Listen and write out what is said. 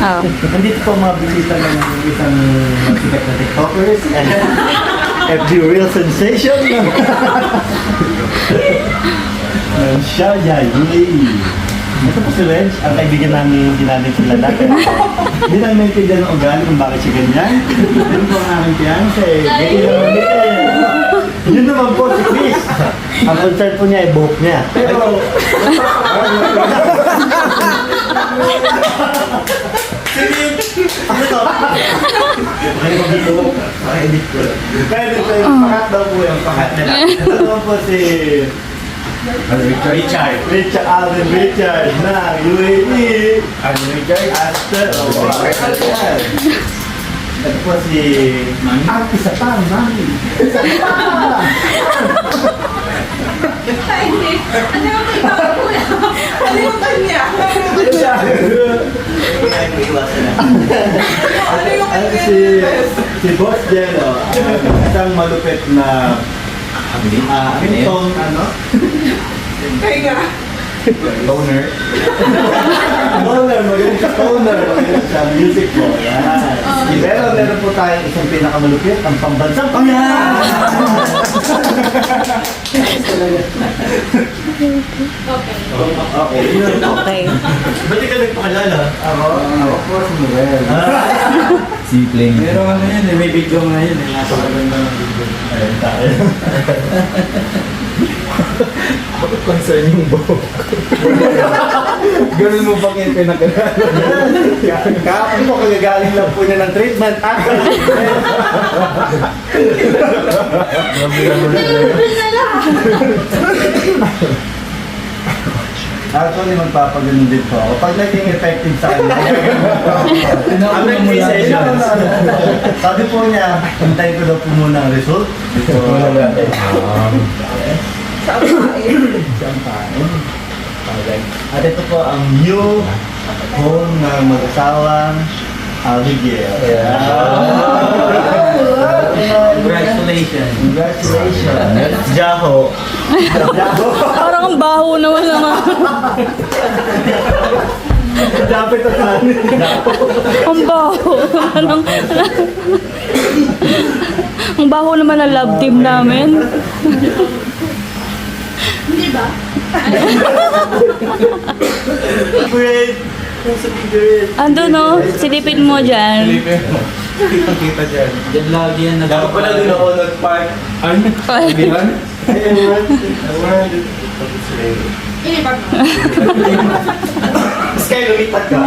Oo. Nandito po mga bisita ng isang masikat na TikTokers and FB Real Sensation ng Sharjah, UAE. Ito po si Renz, ang kaibigan namin, hindi namin kilala. Hindi namin maintindihan ng ugali kung bakit siya ganyan. Yun po ang aking fiancé. Ganyan naman din. Yun naman po si Chris. Ang concern po niya ay buhok niya. Pero... Ano to? Ay, mag-ibig. Maka-edit ko. Pwede ito yung pakat daw po yung pakat nila. Ito naman po si... Richard Alvin Richard na UAE. Richard Astor. Ito po si... Ang isa pa, Mami. Isa pa! Ano yung kailangan ko na? Ano yung kanya? Ano siya? Ano yung Ano kanya? si Boss Jello, isang malupit na Hamilton, ano? Kaya Toner. Toner, magaling sa toner. Magaling sa music po. Yan. Pero meron po tayong isang pinakamalupit, ang pambansang pangyayari. Okay. Okay. Ba't di ka nagpakilala? Ako po si Noel. Si Pling. Pero ano yun may video nga yun nasa maganda ng video. Ayun tayo. Concern yung buhok. Ganun mo bang yung pinagkagalan? Kahapon po kagagaling lang po niya ng treatment. Actually, magpapaganon din po ako. Pag naging effective sa kanya, ang nag-session. Sabi po niya, hintayin ko daw po muna ang result. sa umain. At ito po ang new home ng mag-asawang Alighier. Congratulations. Congratulations. Jaho. Jaho. Parang ang baho naman naman. Dapat at namin. Ang baho. Ang baho naman ang love team namin. Hindi ba? Great. Great. Ando no, silipin mo dyan. Kita-kita dyan. Diyan lagi yan. Dapat pala doon ako nag-park. Ay, bilan? Hindi ba? Sky, lumipat ka.